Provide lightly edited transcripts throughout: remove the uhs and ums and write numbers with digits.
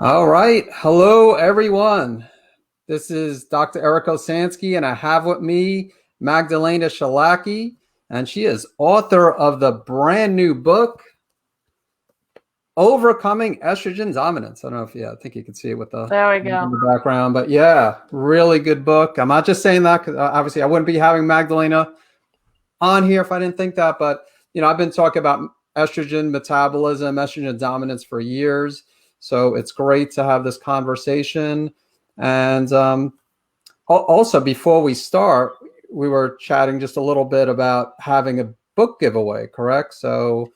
All right. Hello, everyone. This is Dr. Eriko Sansky, and I have with me Magdalena Wszelaki, and she is author of the brand new book, Overcoming Estrogen Dominance. I don't know if, I think you can see it with the, There we in go. the background, but yeah, really good book. I'm not just saying that because obviously I wouldn't be having Magdalena on here if I didn't think that, but I've been talking about estrogen metabolism, estrogen dominance for years. So it's great to have this conversation. And also, before we start, we were chatting just a little bit about having a book giveaway, correct? So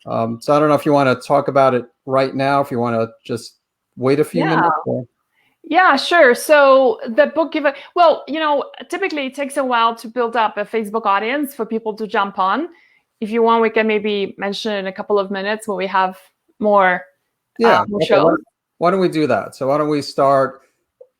I don't know if you want to talk about it right now, if you want to just wait a few Yeah. minutes. Or... Yeah, sure. So the book give well, typically it takes a while to build up a Facebook audience for people to jump on. If you want, we can maybe mention in a couple of minutes when we have more, more Okay. shows. Why don't we do that? So why don't we start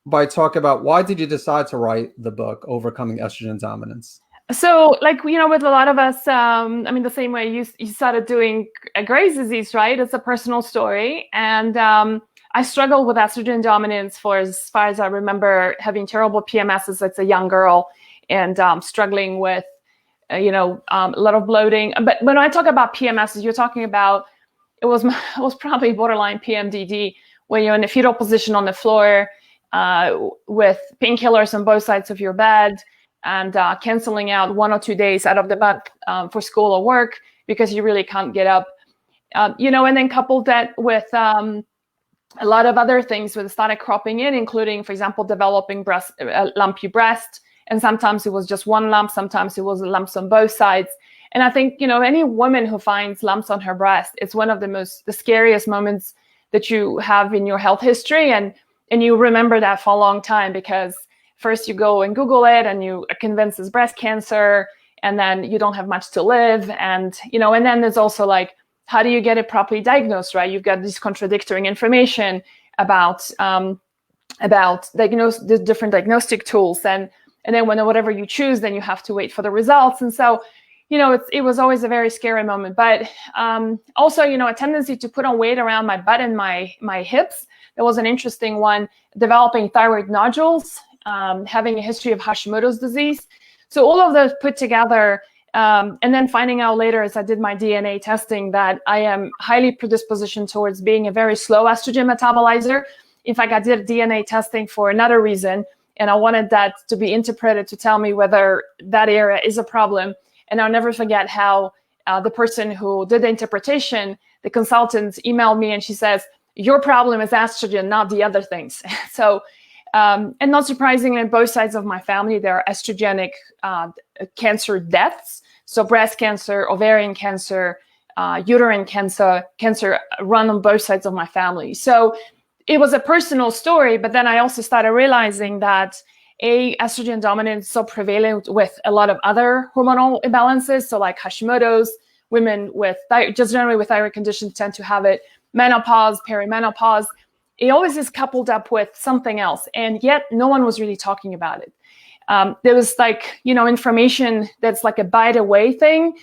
by talking about why did you decide to write the book, Overcoming Estrogen Dominance? So, with a lot of us, the same way you started doing Graves' disease, right? It's a personal story. And I struggled with estrogen dominance for as far as I remember, having terrible PMSs as a young girl and struggling with, a lot of bloating. But when I talk about PMSs, you're talking about, it was probably borderline PMDD, where you're in a fetal position on the floor with painkillers on both sides of your bed, and canceling out 1 or 2 days out of the month for school or work because you really can't get up. And then coupled that with a lot of other things that started cropping in, including, for example, developing lumpy breast. And sometimes it was just one lump, sometimes it was lumps on both sides. And I think, any woman who finds lumps on her breast, it's one of the scariest moments that you have in your health history. And you remember that for a long time, because first you go and Google it and you are convinced it's breast cancer, and then you don't have much to live. And, and then there's also like, how do you get it properly diagnosed, right? You've got this contradictory information about the different diagnostic tools. And then whatever you choose, then you have to wait for the results. And so, it was always a very scary moment. But also, a tendency to put on weight around my butt and my hips. There was an interesting one, developing thyroid nodules, having a history of Hashimoto's disease. So all of those put together, and then finding out later as I did my DNA testing that I am highly predispositioned towards being a very slow estrogen metabolizer. In fact, I did DNA testing for another reason, and I wanted that to be interpreted to tell me whether that area is a problem. And I'll never forget how the person who did the interpretation, the consultant, emailed me and she says, "Your problem is estrogen, not the other things." So, and not surprisingly, on both sides of my family, there are estrogenic cancer deaths. So breast cancer, ovarian cancer, uterine cancer run on both sides of my family. So it was a personal story, but then I also started realizing that estrogen dominance is so prevalent with a lot of other hormonal imbalances. So like Hashimoto's, women with just generally with thyroid conditions tend to have it, menopause, perimenopause. It always is coupled up with something else, and yet no one was really talking about it. There was information that's like a by the way thing,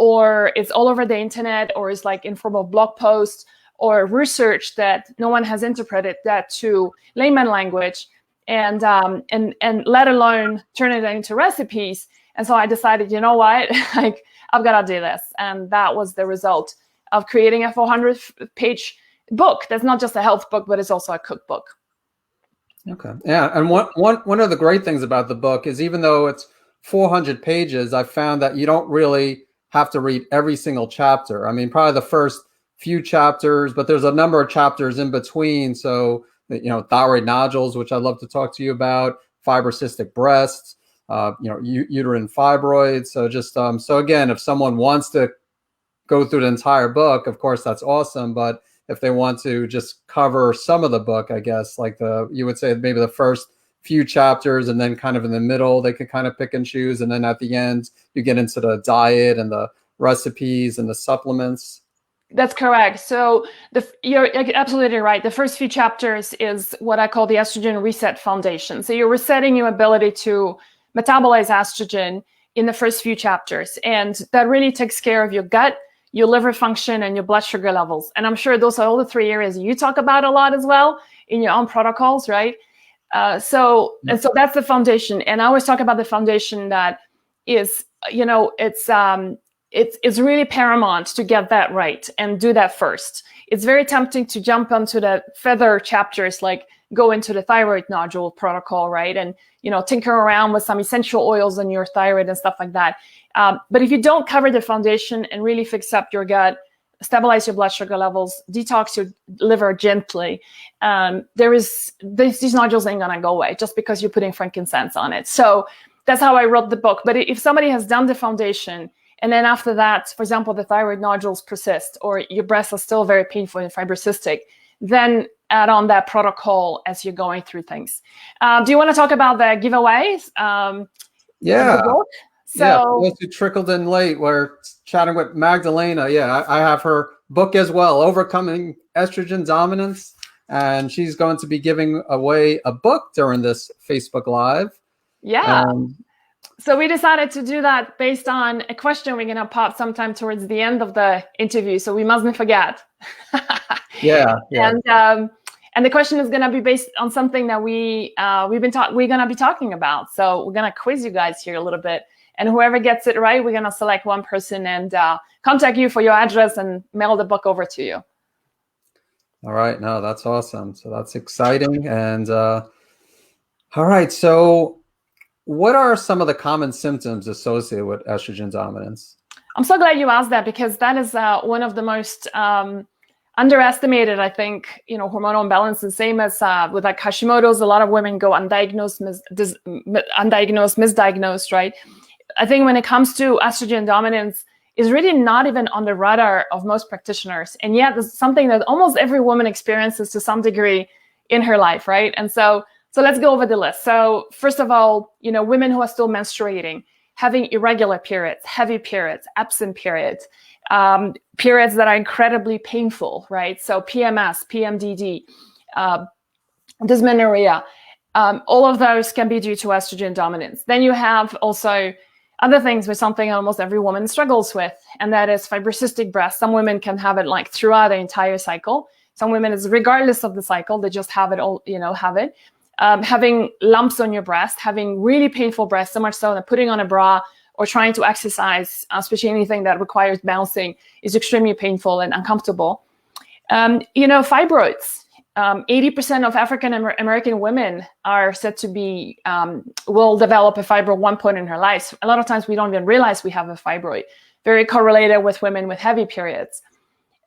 or it's all over the internet, or it's like informal blog posts or research that no one has interpreted that to layman language, and let alone turn it into recipes. And so I decided, you know what, like I've got to do this, and that was the result of creating a 400-page book that's not just a health book, but it's also a cookbook. Okay. Yeah. And one of the great things about the book is, even though it's 400 pages, I found that you don't really have to read every single chapter. I mean, probably the first few chapters, but there's a number of chapters in between. So, thyroid nodules, which I'd love to talk to you about, fibrocystic breasts, uterine fibroids. So just, so again, if someone wants to go through the entire book, of course, that's awesome. But if they want to just cover some of the book, I guess, like you would say maybe the first few chapters, and then kind of in the middle, they could kind of pick and choose. And then at the end, you get into the diet and the recipes and the supplements. That's correct. So you're absolutely right. The first few chapters is what I call the estrogen reset foundation. So you're resetting your ability to metabolize estrogen in the first few chapters. And that really takes care of your gut, your liver function, and your blood sugar levels. And I'm sure those are all the 3 areas you talk about a lot as well in your own protocols, right? So that's the foundation. And I always talk about the foundation that is, it's really paramount to get that right and do that first. It's very tempting to jump onto the further chapters, like go into the thyroid nodule protocol, right? And, tinker around with some essential oils on your thyroid and stuff like that. But if you don't cover the foundation and really fix up your gut, stabilize your blood sugar levels, detox your liver gently, these nodules ain't gonna go away just because you're putting frankincense on it. So that's how I wrote the book. But if somebody has done the foundation, and then after that, for example, the thyroid nodules persist, or your breasts are still very painful and fibrocystic, then add on that protocol as you're going through things. Do you want to talk about the giveaways? Yeah. The book? So, yeah, for those who trickled in late, we're chatting with Magdalena. Yeah, I have her book as well, Overcoming Estrogen Dominance. And she's going to be giving away a book during this Facebook Live. Yeah. So we decided to do that based on a question we're going to pop sometime towards the end of the interview. So we mustn't forget. Yeah. And the question is going to be based on something that we're going to be talking about. So we're going to quiz you guys here a little bit. And whoever gets it right, we're going to select one person and contact you for your address and mail the book over to you. All right. No, that's awesome. So that's exciting. And all right. So what are some of the common symptoms associated with estrogen dominance? I'm so glad you asked that, because that is one of the most underestimated, I think, hormonal imbalances. Same as with like Hashimoto's, a lot of women go undiagnosed, misdiagnosed, right? I think when it comes to estrogen dominance, is really not even on the radar of most practitioners. And yet it's something that almost every woman experiences to some degree in her life, right? And so let's go over the list. So first of all, women who are still menstruating, having irregular periods, heavy periods, absent periods, periods that are incredibly painful, right? So PMS, PMDD, dysmenorrhea, all of those can be due to estrogen dominance. Then you have also other things with something almost every woman struggles with, and that is fibrocystic breasts. Some women can have it like throughout the entire cycle. Some women, is regardless of the cycle, they just have it all, having lumps on your breast, having really painful breasts, so much so that putting on a bra or trying to exercise, especially anything that requires bouncing, is extremely painful and uncomfortable. Fibroids. 80% of African American women are said to be, will develop a fibroid at one point in her life. A lot of times we don't even realize we have a fibroid. Very correlated with women with heavy periods.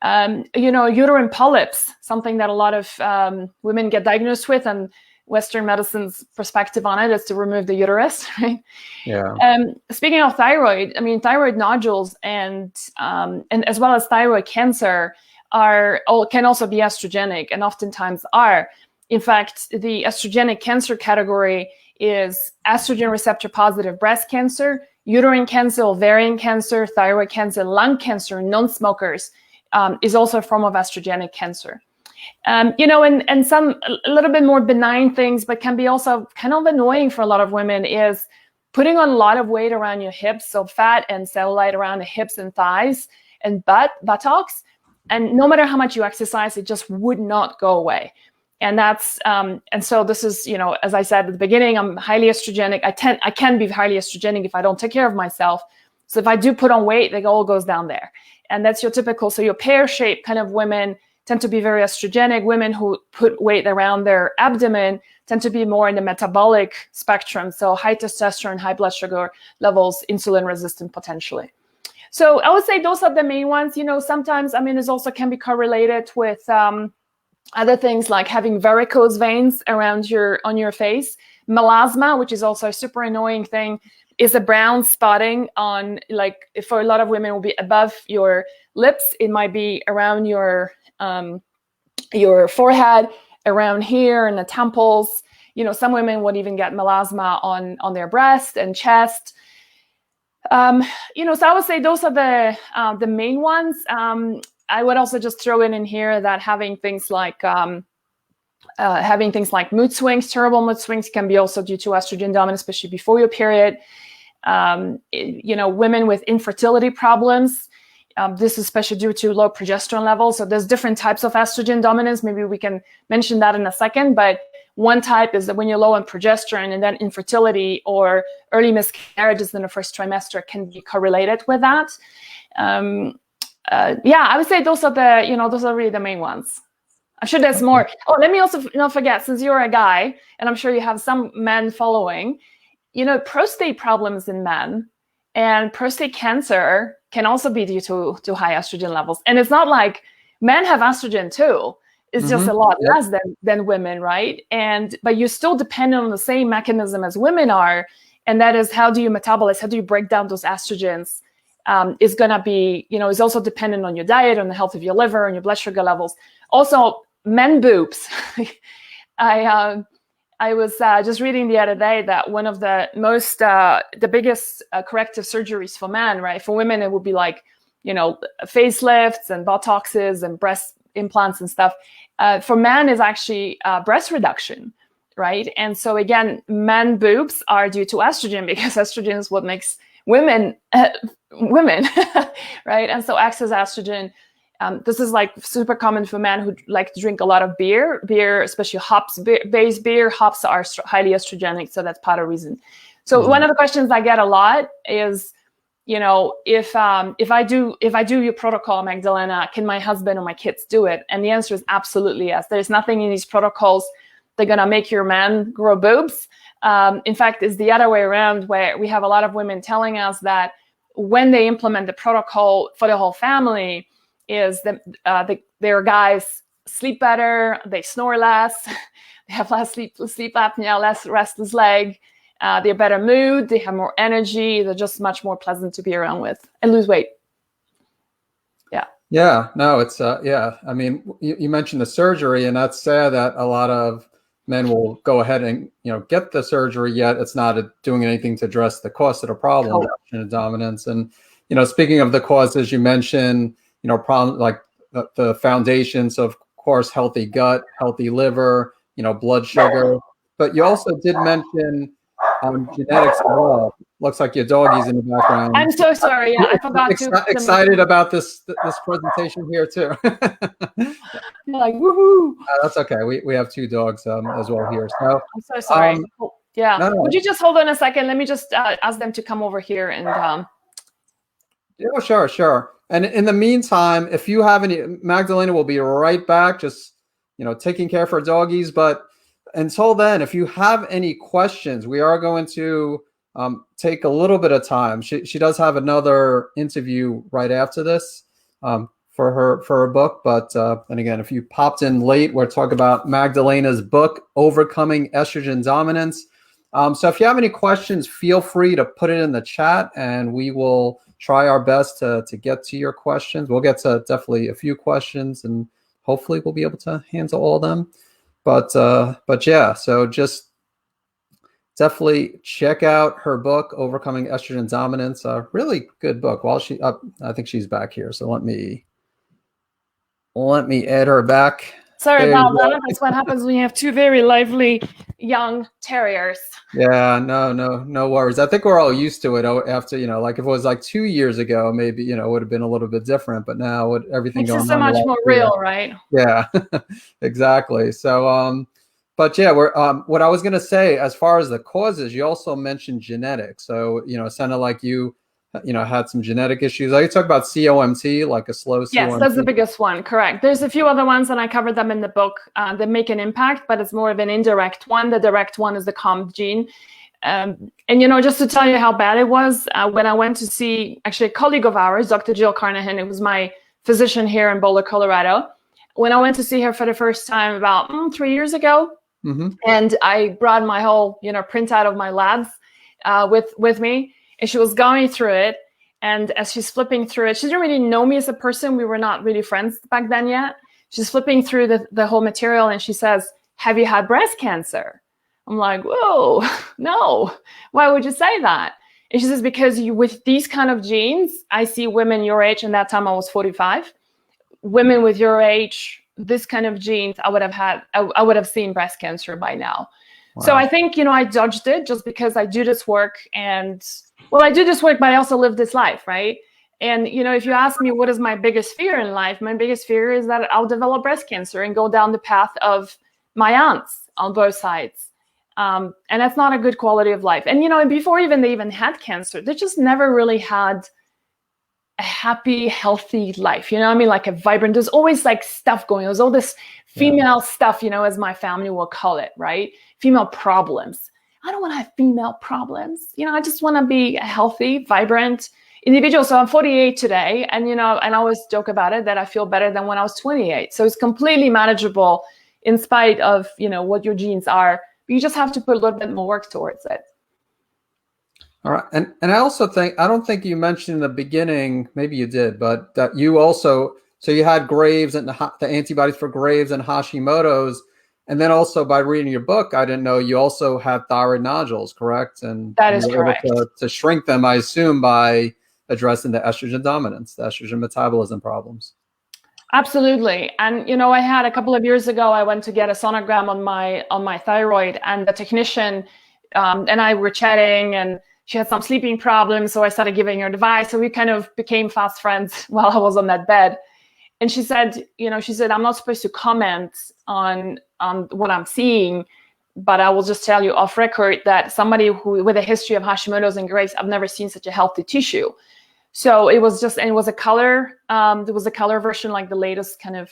Uterine polyps, something that a lot of women get diagnosed with, and Western medicine's perspective on it is to remove the uterus, right? Yeah. Speaking of thyroid, thyroid nodules and as well as thyroid cancer can also be estrogenic, and oftentimes are. In fact, the estrogenic cancer category is estrogen receptor positive breast cancer, uterine cancer, ovarian cancer, thyroid cancer, lung cancer, non-smokers is also a form of estrogenic cancer. And some a little bit more benign things, but can be also kind of annoying for a lot of women, is putting on a lot of weight around your hips, so fat and cellulite around the hips and thighs and buttocks. And no matter how much you exercise, it just would not go away. And that's, and so this is, as I said at the beginning, I'm highly estrogenic. I can be highly estrogenic if I don't take care of myself. So if I do put on weight, it all goes down there. And that's your typical, so your pear-shaped kind of women tend to be very estrogenic. Women who put weight around their abdomen tend to be more in the metabolic spectrum. So high testosterone, high blood sugar levels, insulin resistant potentially. So I would say those are the main ones. Sometimes, it also can be correlated with other things like having varicose veins on your face. Melasma, which is also a super annoying thing, is a brown spotting on, like, for a lot of women, will be above your lips. It might be around your forehead, around here, and the temples. Some women would even get melasma on their breast and chest. So I would say those are the main ones. I would also just throw in here that having things like mood swings, terrible mood swings, can be also due to estrogen dominance, especially before your period. Women with infertility problems, This is especially due to low progesterone levels. So there's different types of estrogen dominance. Maybe we can mention that in a second. But one type is that when you're low on progesterone, and then infertility or early miscarriages in the first trimester can be correlated with that. Yeah, I would say those are those are really the main ones. I'm sure there's more. Oh, let me also not forget, since you're a guy, and I'm sure you have some men following, prostate problems in men and prostate cancer can also be due to high estrogen levels. And it's not like men have estrogen too. It's just a lot less than women, right? But you're still dependent on the same mechanism as women are. And that is, how do you metabolize? How do you break down those estrogens? Is going to be, is also dependent on your diet, on the health of your liver, and your blood sugar levels. Also, men boobs. I was just reading the other day that one of the biggest corrective surgeries for men, right? For women, it would be like, facelifts and Botoxes and breast implants and stuff. For men is actually breast reduction, right? And so again, men boobs are due to estrogen, because estrogen is what makes women, right? And so excess estrogen, this is like super common for men who like to drink a lot of beer, especially hops-based beer. Hops are highly estrogenic, so that's part of the reason. So one of the questions I get a lot is, if I do your protocol, Magdalena, can my husband or my kids do it? And the answer is absolutely yes. There's nothing in these protocols that's gonna make your man grow boobs. In fact, it's the other way around, where we have a lot of women telling us that when they implement the protocol for the whole family, is that their guys sleep better, they snore less, they have less sleep apnea, less restless leg, they're better mood, they have more energy, they're just much more pleasant to be around with, and lose weight. Yeah. Yeah, no, it's, I mean, you mentioned the surgery, and that's sad that a lot of men will go ahead and, get the surgery, yet it's not doing anything to address the cause of the problem, estrogen dominance. And, speaking of the causes, you mentioned, problems like the foundations, of course, healthy gut, healthy liver, blood sugar. But you also did mention genetics as well. Looks like your doggy's in the background. I'm so sorry. Yeah, I forgot to. Excited about this presentation here too. Like, woohoo! That's okay. We have two dogs as well here. So I'm so sorry. Yeah. No. Would you just hold on a second? Let me just ask them to come over here and. Yeah, sure. And in the meantime, if you have any, Magdalena will be right back, just, taking care of her doggies. But until then, if you have any questions, we are going to take a little bit of time. She does have another interview right after this for her book. But and again, if you popped in late, we're talking about Magdalena's book, Overcoming Estrogen Dominance. So if you have any questions, feel free to put it in the chat, and we will try our best to get to your questions. We'll get to definitely a few questions, and hopefully we'll be able to handle all of them. But yeah, so just definitely check out her book, Overcoming Estrogen Dominance. A really good book. While I think she's back here. So let me add her back. Sorry about that. That's what happens when you have two very lively young terriers. Yeah, no worries. I think we're all used to it after, like if it was like 2 years ago, maybe, it would have been a little bit different, but now with everything going on. It's so much more real, right? Yeah, exactly. So, but yeah, what I was going to say, as far as the causes, you also mentioned genetics. So, it sounded like you had some genetic issues. I talk about COMT, like a slow COMT. Yes, that's the biggest one. Correct. There's a few other ones, and I covered them in the book that make an impact, but it's more of an indirect one. The direct one is the COMT gene. And, just to tell you how bad it was, when I went to see actually a colleague of ours, Dr. Jill Carnahan, it was my physician here in Boulder, Colorado. When I went to see her for the first time about 3 years ago, and I brought my whole, printout of my labs with me. And she was going through it, and as she's flipping through it, she didn't really know me as a person. We were not really friends back then yet. She's flipping through the whole material, and she says, "Have you had breast cancer?" I'm like, "Whoa, no. Why would you say that?" And she says, "Because with these kind of genes, I see women your age, and that time I was 45. Women with your age, this kind of genes, I would have seen breast cancer by now." Wow. So I think, I dodged it just because I do this work, and I do this work, but I also live this life, right? And, you know, if you ask me what is my biggest fear in life, my biggest fear is that I'll develop breast cancer and go down the path of my aunts on both sides. And that's not a good quality of life. And, you know, before they even had cancer, they just never really had a happy, healthy life. You know what I mean? Like a vibrant, there's always like stuff going on. There's all this female stuff, you know, as my family will call it, right? Female problems. I don't want to have female problems. You know, I just want to be a healthy, vibrant individual. So I'm 48 today. And, you know, and I always joke about it that I feel better than when I was 28. So it's completely manageable in spite of, you know, what your genes are. But you just have to put a little bit more work towards it. All right. And I also think, I don't think you mentioned in the beginning, maybe you did, but that you also, so you had Graves and the antibodies for Graves and Hashimoto's. And then also by reading your book, I didn't know you also had thyroid nodules, correct? And that is correct. Able to shrink them, I assume, by addressing the estrogen dominance, the estrogen metabolism problems. Absolutely. And, you know, I had a couple of years ago, I went to get a sonogram on my thyroid, and the technician and I were chatting, and she had some sleeping problems. So I started giving her advice. So we kind of became fast friends while I was on that bed. And she said, you know, I'm not supposed to comment on what I'm seeing, but I will just tell you off record that somebody who with a history of Hashimoto's and Graves, I've never seen such a healthy tissue. So it was just, and it was a color, there was a color version, like the latest kind of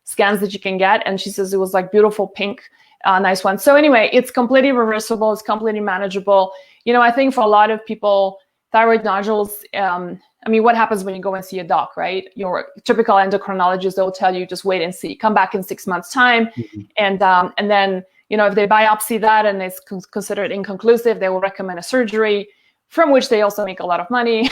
scans that you can get. And she says it was like beautiful pink, nice one. So anyway, it's completely reversible. It's completely manageable. You know, I think for a lot of people, thyroid nodules, I mean, what happens when you go and see a doc, right? Your typical endocrinologist, they'll tell you, just wait and see, come back in 6 months' time. And then, you know, if they biopsy that and it's considered inconclusive, they will recommend a surgery, from which they also make a lot of money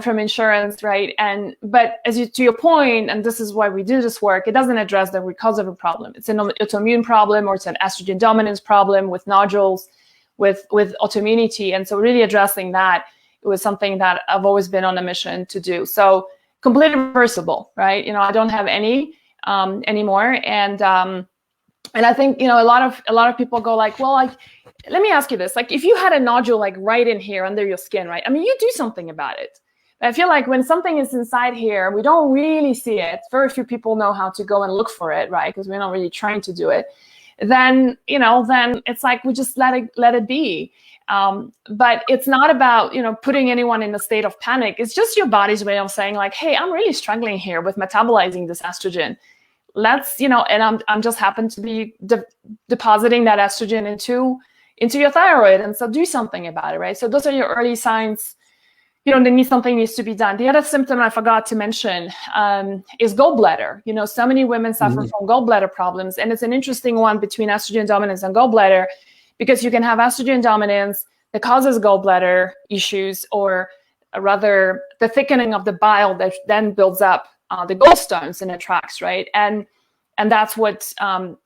from insurance, right? But to your point, and this is why we do this work, it doesn't address the root cause of a problem. It's an autoimmune problem, or it's an estrogen dominance problem with nodules, with autoimmunity. And so really addressing that, it was something that I've always been on a mission to do. So completely reversible, right? You know, I don't have any anymore. And I think, you know, a lot of people go like, well, like, let me ask you this. Like, if you had a nodule like right in here under your skin, right? I mean, you do something about it. I feel like when something is inside here, we don't really see it. Very few people know how to go and look for it, right? Because we're not really trying to do it. Then, you know, then it's like we just let it be. But it's not about, you know, putting anyone in a state of panic. It's just your body's way of saying like, hey, I'm really struggling here with metabolizing this estrogen. Let's, you know, and I'm just happen to be depositing that estrogen into your thyroid. And so do something about it, right? So those are your early signs. You know, something needs to be done. The other symptom I forgot to mention is gallbladder. You know, so many women suffer from gallbladder problems. And it's an interesting one between estrogen dominance and gallbladder, because you can have estrogen dominance that causes gallbladder issues, or rather the thickening of the bile that then builds up the gallstones in the tracts, right? And that's what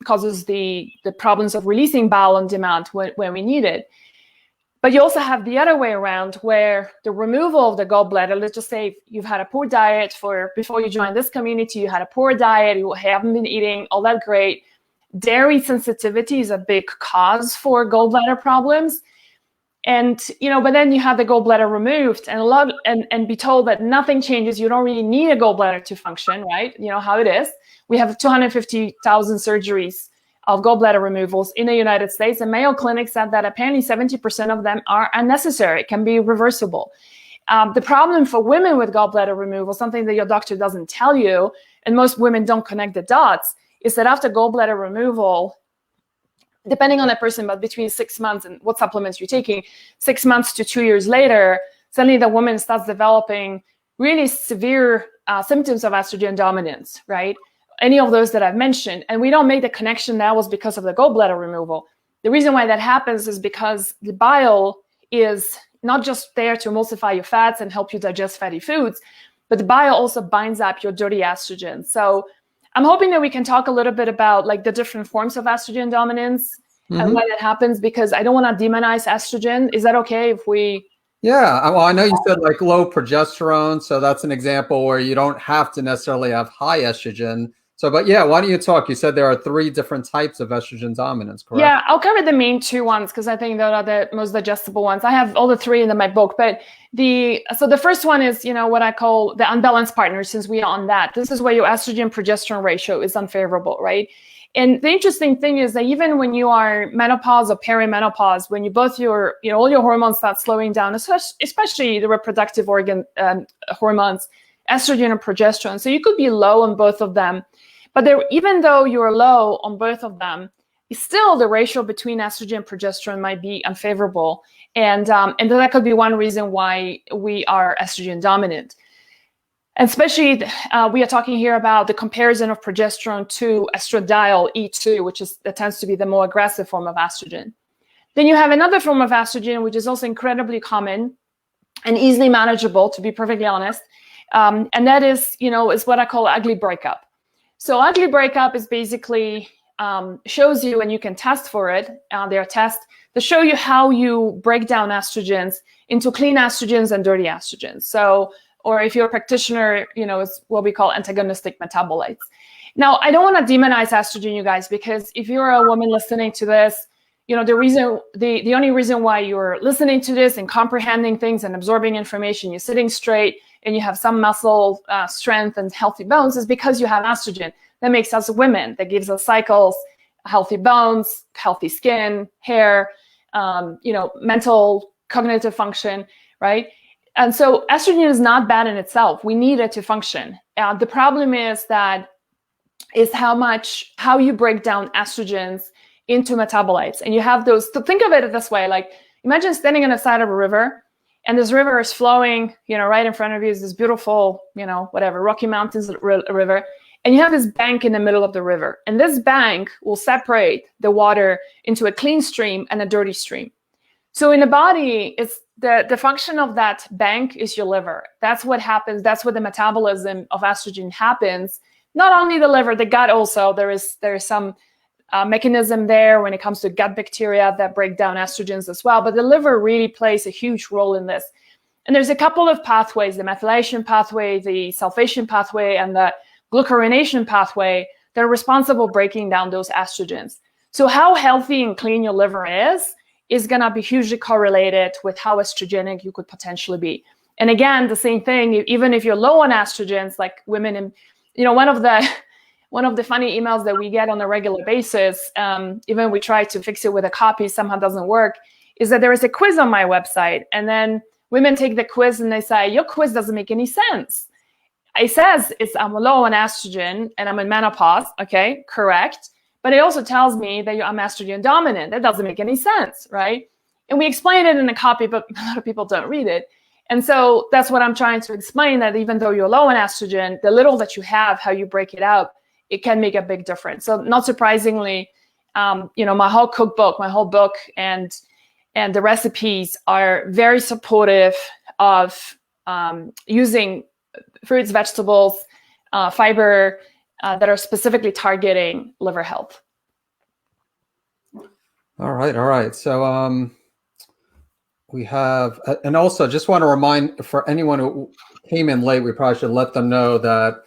causes the problems of releasing bile on demand when we need it. But you also have the other way around, where the removal of the gallbladder, let's just say you've had a poor diet before you joined this community, you had a poor diet, you haven't been eating all that great. Dairy sensitivity is a big cause for gallbladder problems. And, you know, but then you have the gallbladder removed and be told that nothing changes. You don't really need a gallbladder to function, right? You know how it is. We have 250,000 surgeries of gallbladder removals in the United States. And Mayo Clinic said that apparently 70% of them are unnecessary. It can be reversible. The problem for women with gallbladder removal, something that your doctor doesn't tell you, and most women don't connect the dots, is that after gallbladder removal, depending on the person, but between 6 months and what supplements you're taking, 6 months to 2 years later, suddenly the woman starts developing really severe symptoms of estrogen dominance, right? Any of those that I've mentioned. And we don't make the connection that was because of the gallbladder removal. The reason why that happens is because the bile is not just there to emulsify your fats and help you digest fatty foods, but the bile also binds up your dirty estrogen. So I'm hoping that we can talk a little bit about like the different forms of estrogen dominance and why that happens, because I don't want to demonize estrogen. Is that okay if we? Yeah, well, I know you said like low progesterone, so that's an example where you don't have to necessarily have high estrogen. So, but yeah, why don't you talk? You said there are 3 different types of estrogen dominance, correct? Yeah, I'll cover the main 2 ones because I think those are the most digestible ones. I have all the 3 in my book, but the first one is, what I call the unbalanced partner, since we are on that. This is where your estrogen progesterone ratio is unfavorable, right? And the interesting thing is that even when you are menopause or perimenopause, when all your hormones start slowing down, especially the reproductive organ hormones, estrogen and progesterone. So you could be low on both of them. But even though you're low on both of them, still the ratio between estrogen and progesterone might be unfavorable. And that could be one reason why we are estrogen dominant. And especially, we are talking here about the comparison of progesterone to estradiol E2, that tends to be the more aggressive form of estrogen. Then you have another form of estrogen, which is also incredibly common and easily manageable, to be perfectly honest. And that is what I call ugly breakup. So ugly breakup is basically shows you, and you can test for it. There are tests that show you how you break down estrogens into clean estrogens and dirty estrogens. So, or if you're a practitioner, it's what we call antagonistic metabolites. Now, I don't want to demonize estrogen, you guys, because if you're a woman listening to this, the only reason why you're listening to this and comprehending things and absorbing information, you're sitting straight and you have some muscle strength and healthy bones, is because you have estrogen. That makes us women. That gives us cycles, healthy bones, healthy skin, hair, mental, cognitive function, right? And so estrogen is not bad in itself. We need it to function. The problem is how you break down estrogens into metabolites. And you have those, to think of it this way, like imagine standing on the side of a river, and this river is flowing, right in front of you is this beautiful, Rocky Mountains river. And you have this bank in the middle of the river. And this bank will separate the water into a clean stream and a dirty stream. So in the body, it's the function of that bank is your liver. That's what happens. That's where the metabolism of estrogen happens. Not only the liver, the gut also. There is some mechanism there when it comes to gut bacteria that break down estrogens as well. But the liver really plays a huge role in this. And there's a couple of pathways, the methylation pathway, the sulfation pathway, and the glucuronation pathway that are responsible for breaking down those estrogens. So how healthy and clean your liver is going to be hugely correlated with how estrogenic you could potentially be. And again, the same thing, even if you're low on estrogens, like women, and one of the funny emails that we get on a regular basis, even we try to fix it with a copy, somehow doesn't work, is that there is a quiz on my website. And then women take the quiz and they say, your quiz doesn't make any sense. It says I'm low on estrogen and I'm in menopause. Okay, correct. But it also tells me that I'm estrogen dominant. That doesn't make any sense, right? And we explain it in a copy, but a lot of people don't read it. And so that's what I'm trying to explain, that even though you're low on estrogen, the little that you have, how you break it out, it can make a big difference. So not surprisingly, my whole cookbook, my whole book and the recipes are very supportive of using fruits, vegetables, fiber that are specifically targeting liver health. All right. So we have, and also just want to remind for anyone who came in late, we probably should let them know that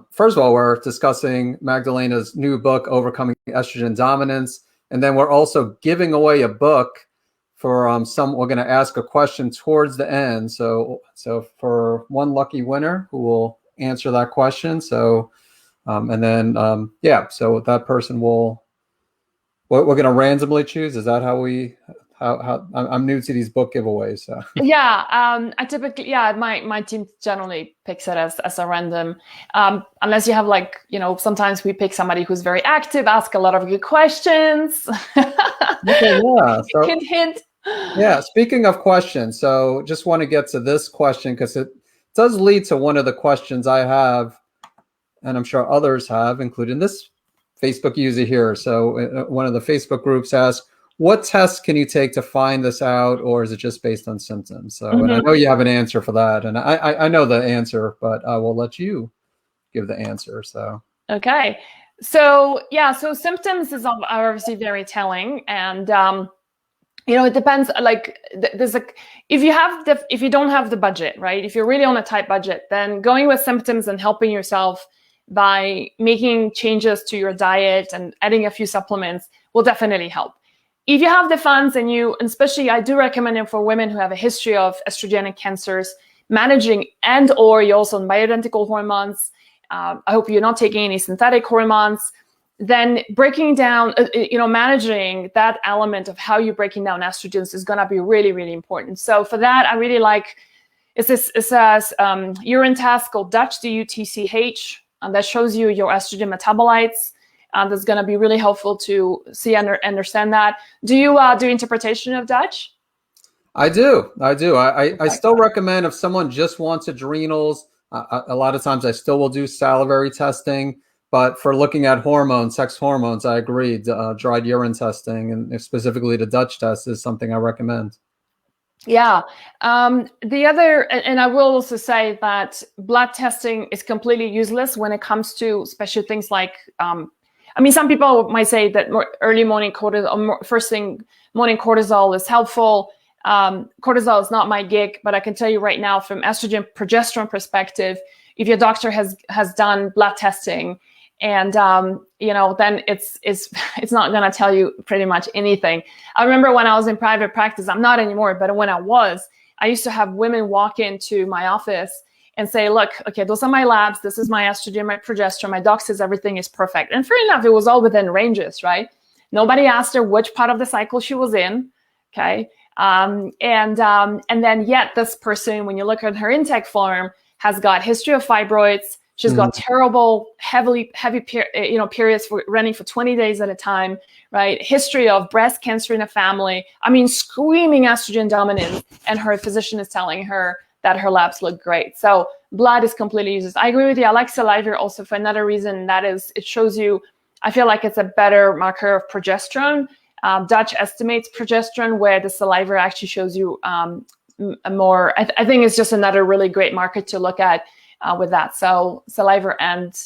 first of all, we're discussing Magdalena's new book, Overcoming Estrogen Dominance. And then we're also giving away a book for we're going to ask a question towards the end. So for one lucky winner who will answer that question. So, and then, so that person we're going to randomly choose. Is that how I'm new to these book giveaways. So. Yeah. I typically, my team generally picks it as a random, unless you have sometimes we pick somebody who's very active, ask a lot of good questions. Okay, yeah. So, hint. Yeah. Speaking of questions, so just want to get to this question because it does lead to one of the questions I have, and I'm sure others have, including this Facebook user here. So one of the Facebook groups asked, what tests can you take to find this out, or is it just based on symptoms? So, and I know you have an answer for that, and I know the answer, but I will let you give the answer. So, okay. So symptoms is obviously very telling, and it depends. Like there's if you don't have the budget, right? If you're really on a tight budget, then going with symptoms and helping yourself by making changes to your diet and adding a few supplements will definitely help. If you have the funds and especially I do recommend it for women who have a history of estrogenic cancers, managing or you're also on bioidentical hormones. I hope you're not taking any synthetic hormones. Then breaking down, managing that element of how you're breaking down estrogens is going to be really, really important. So for that, I really like, it says urine test called Dutch, DUTCH, and that shows you your estrogen metabolites. That's going to be really helpful to see and understand that. Do you do interpretation of Dutch? I do. I still recommend if someone just wants adrenals, a lot of times I still will do salivary testing. But for looking at hormones, sex hormones, I agree. Dried urine testing and specifically the Dutch test is something I recommend. Yeah. The other, and I will also say that blood testing is completely useless when it comes to especially things like, some people might say that early morning cortisol, first thing morning cortisol is helpful. Cortisol is not my gig, but I can tell you right now from estrogen progesterone perspective, if your doctor has done blood testing, and then it's not going to tell you pretty much anything. I remember when I was in private practice, I'm not anymore, but when I used to have women walk into my office and say, look, okay, those are my labs. This is my estrogen, my progesterone. My doc says everything is perfect. And fair enough, it was all within ranges, right? Nobody asked her which part of the cycle she was in, okay? And then yet this person, when you look at her intake form, has got history of fibroids. She's got terrible, heavy periods running for 20 days at a time, right? History of breast cancer in a family. Screaming estrogen dominance, and her physician is telling her that her labs look great. So blood is completely useless. I agree with you. I like saliva also for another reason. That is, it shows you, I feel like it's a better marker of progesterone. Dutch estimates progesterone, where the saliva actually shows you more. I think it's just another really great marker to look at with that. So saliva and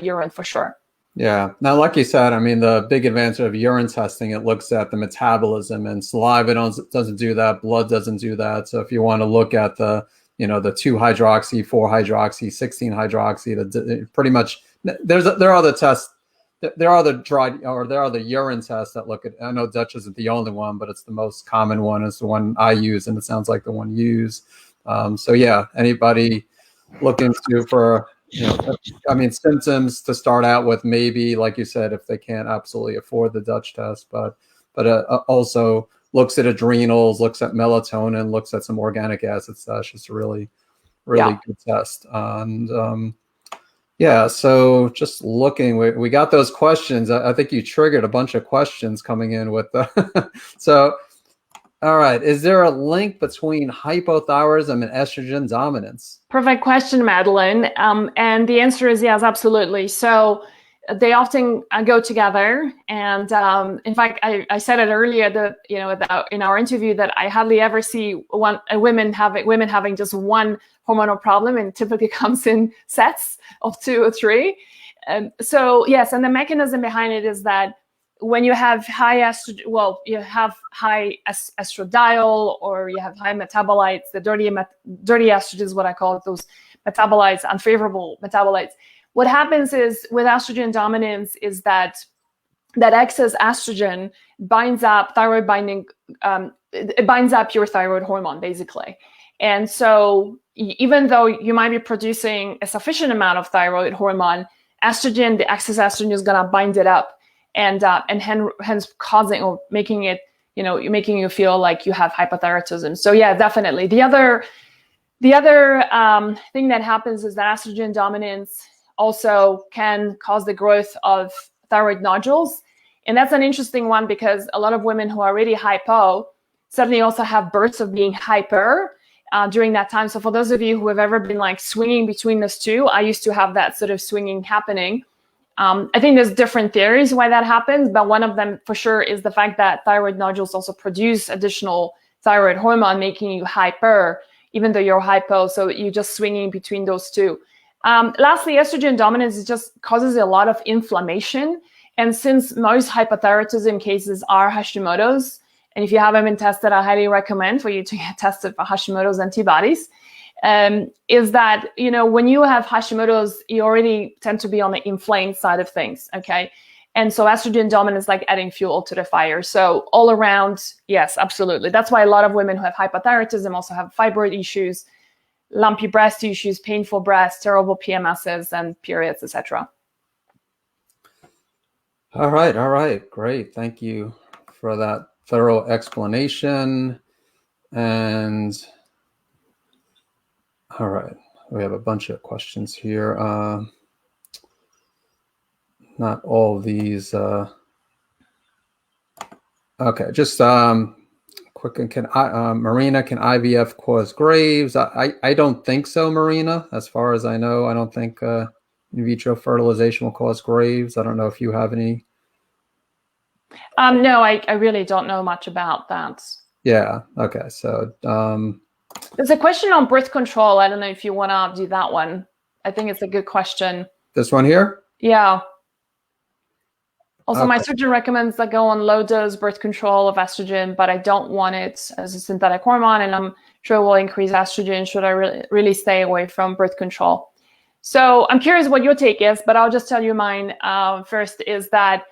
urine for sure. Yeah. Now, like you said, the big advantage of urine testing, it looks at the metabolism, and saliva doesn't do that. Blood doesn't do that. So if you want to look at the 2-hydroxy, 4-hydroxy, 16-hydroxy, pretty much there are other tests. There are the urine tests that look at, I know Dutch isn't the only one, but it's the most common one. It's the one I use, and it sounds like the one you use. So yeah, anybody looking for, symptoms to start out with, maybe, like you said, if they can't absolutely afford the Dutch test, but also looks at adrenals, looks at melatonin, looks at some organic acids. That's just a really good test. And yeah, so just looking, we got those questions. I think you triggered a bunch of questions coming in with the so. All right. Is there a link between hypothyroidism and estrogen dominance? Perfect question, Madeline. And the answer is yes, absolutely. So they often go together. And in fact, I said it earlier that in our interview that I hardly ever see women having just one hormonal problem, and typically comes in sets of 2 or 3. So yes, and the mechanism behind it is that when you have high estrogen, you have high estradiol, or you have high metabolites, the dirty estrogen is what I call it, those metabolites, unfavorable metabolites. What happens is with estrogen dominance is that excess estrogen binds up thyroid binding, it binds up your thyroid hormone, basically. And so even though you might be producing a sufficient amount of thyroid hormone, estrogen, the excess estrogen is going to bind it up. And hence causing or making it, making you feel like you have hypothyroidism. So yeah, definitely. The other thing that happens is that estrogen dominance also can cause the growth of thyroid nodules. And that's an interesting one, because a lot of women who are already hypo suddenly also have bursts of being hyper during that time. So for those of you who have ever been like swinging between those two, I used to have that sort of swinging happening. I think there's different theories why that happens, but one of them for sure is the fact that thyroid nodules also produce additional thyroid hormone, making you hyper, even though you're hypo. So you're just swinging between those two. Lastly, estrogen dominance just causes a lot of inflammation. And since most hypothyroidism cases are Hashimoto's, and if you haven't been tested, I highly recommend for you to get tested for Hashimoto's antibodies. is that, when you have Hashimoto's, you already tend to be on the inflamed side of things, okay? And so estrogen dominance is like adding fuel to the fire. So all around, yes, absolutely. That's why a lot of women who have hypothyroidism also have fibroid issues, lumpy breast issues, painful breasts, terrible PMSs, and periods, etc. All right, great. Thank you for that thorough explanation. And all right, we have a bunch of questions here. Not all of these. Okay, just quick. Marina, can IVF cause Graves? I don't think so, Marina. As far as I know, I don't think in vitro fertilization will cause Graves. I don't know if you have any. No, I really don't know much about that. Yeah. Okay. So there's a question on birth control. I don't know if you want to do that one. I think it's a good question. This one here? Yeah. Also, Okay. my surgeon recommends that go on low dose birth control of estrogen, but I don't want it as a synthetic hormone, and I'm sure it will increase estrogen. Should I really stay away from birth control? So I'm curious what your take is, but I'll just tell you mine first. Is that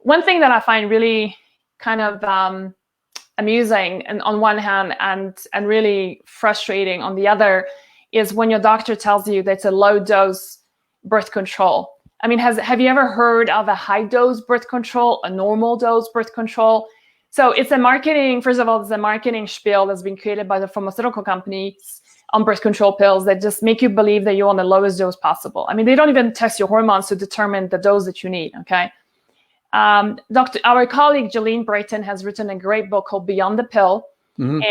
one thing that I find really kind of amusing, and on one hand, and really frustrating on the other, is when your doctor tells you that it's a low dose birth control. I mean, have you ever heard of a high dose birth control, a normal dose birth control? So it's a marketing, first of all, it's a marketing spiel that's been created by the pharmaceutical companies on birth control pills that just make you believe that you're on the lowest dose possible. I mean, they don't even test your hormones to determine the dose that you need, okay? Our colleague, Jolene Brayton, has written a great book called Beyond the Pill. Mm-hmm.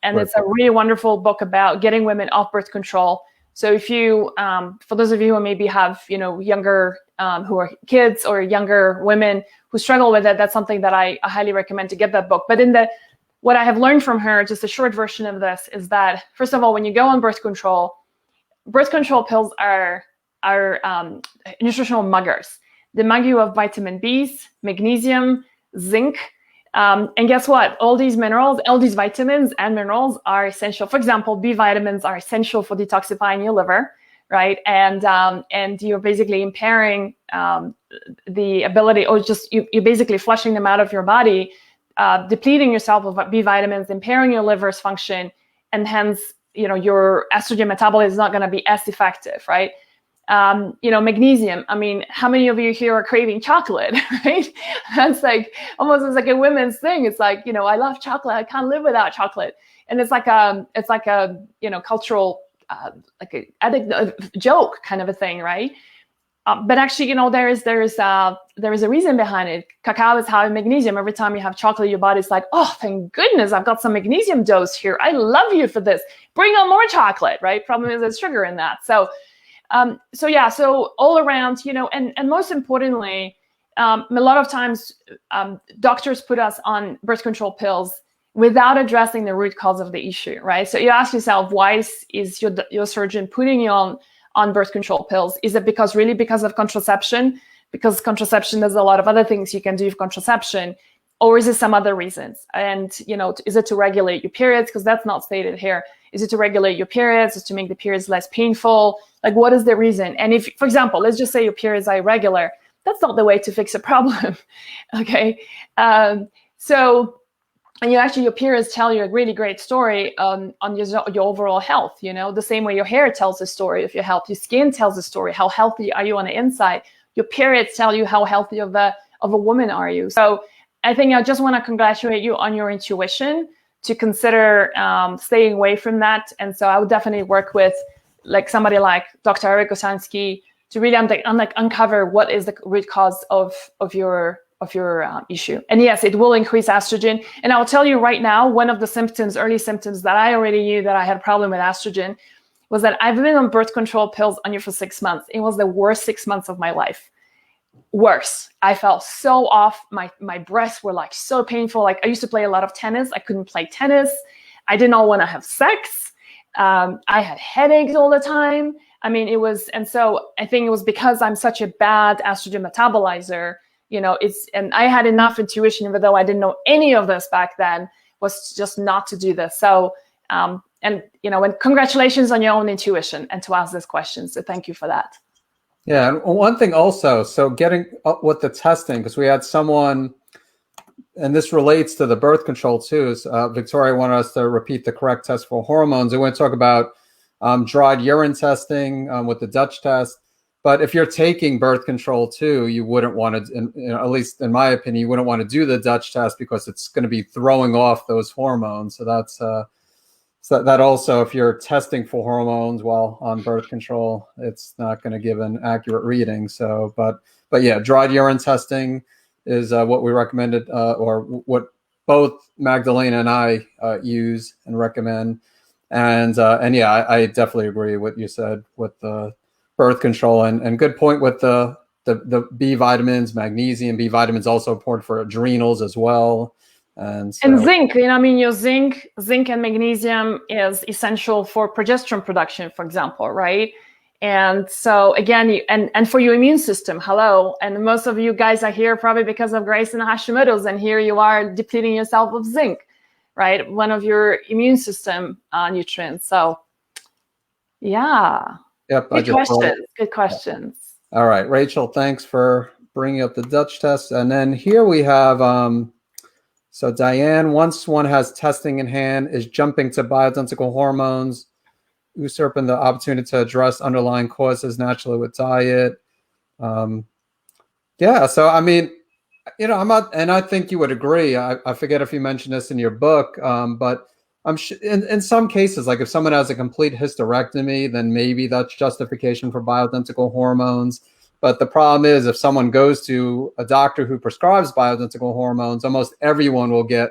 And it's a really wonderful book about getting women off birth control. So if you, for those of you who maybe have, younger, who are kids or younger women who struggle with it, that's something that I highly recommend to get that book. But what I have learned from her, just a short version of this, is that, first of all, when you go on birth control pills are nutritional muggers. They mug you of vitamin Bs, magnesium, zinc, and guess what? All these minerals, all these vitamins and minerals are essential. For example, B vitamins are essential for detoxifying your liver, right? And you're basically impairing the ability, or just you're basically flushing them out of your body, depleting yourself of B vitamins, impairing your liver's function, and hence, your estrogen metabolism is not going to be as effective, right? Magnesium. I mean, how many of you here are craving chocolate, right? That's like almost as like a women's thing. It's like, I love chocolate. I can't live without chocolate. And it's like a cultural, like a joke kind of a thing, right? But actually, there is a reason behind it. Cacao is high in magnesium. Every time you have chocolate, your body's like, oh, thank goodness, I've got some magnesium dose here. I love you for this. Bring on more chocolate, right? Problem is there's sugar in that. So all around, and most importantly, a lot of times doctors put us on birth control pills without addressing the root cause of the issue, right? So you ask yourself, why is your surgeon putting you on birth control pills? Is it because of contraception? Because contraception, there's a lot of other things you can do with contraception, or is it some other reasons? And, is it to regulate your periods? Because that's not stated here. Is it to regulate your periods? Is it to make the periods less painful? Like, what is the reason? And if, for example, let's just say your periods are irregular, that's not the way to fix a problem, okay? And your periods tell you a really great story on your overall health, the same way your hair tells a story of your health, your skin tells a story, how healthy are you on the inside? Your periods tell you how healthy of a woman are you. So I think I just want to congratulate you on your intuition to consider staying away from that. And so I would definitely work with somebody like Dr. Eric Osansky to really uncover what is the root cause of your issue. And yes, it will increase estrogen. And I'll tell you right now, one of the early symptoms that I already knew that I had a problem with estrogen was that I've been on birth control pills for 6 months. It was the worst 6 months of my life. Worse. I felt so off. My breasts were so painful. Like, I used to play a lot of tennis. I couldn't play tennis. I did not want to have sex. I had headaches all the time. I mean, and so I think it was because I'm such a bad estrogen metabolizer, and I had enough intuition, even though I didn't know any of this back then, was just not to do this. So and congratulations on your own intuition and to ask this question. So thank you for that. Yeah, and one thing also, so getting up with the testing, because we had someone, and this relates to the birth control too, is Victoria wanted us to repeat the correct test for hormones. We want to talk about dried urine testing with the Dutch test. But if you're taking birth control too, you wouldn't want to, at least in my opinion, you wouldn't want to do the Dutch test because it's going to be throwing off those hormones. So that's so that also, if you're testing for hormones while on birth control, it's not going to give an accurate reading. So, but yeah, dried urine testing is what we recommended, or what both Magdalena and I use and recommend. And yeah, I definitely agree with what you said with the birth control, and good point with the B vitamins, magnesium. B vitamins also important for adrenals as well. And zinc, your zinc and magnesium is essential for progesterone production, for example, right? And so again, and for your immune system, hello. And most of you guys are here probably because of Grace and Hashimoto's, and here you are depleting yourself of zinc, right? One of your immune system nutrients. So yeah. Yep. Good questions. All right, Rachel, thanks for bringing up the Dutch test. And then here we have, so Diane, once one has testing in hand, is jumping to bioidentical hormones, usurping the opportunity to address underlying causes naturally with diet. Yeah, so I mean, I'm not, and I think you would agree. I forget if you mentioned this in your book, but I'm in some cases, like if someone has a complete hysterectomy, then maybe that's justification for bioidentical hormones. But the problem is, if someone goes to a doctor who prescribes bioidentical hormones, almost everyone will get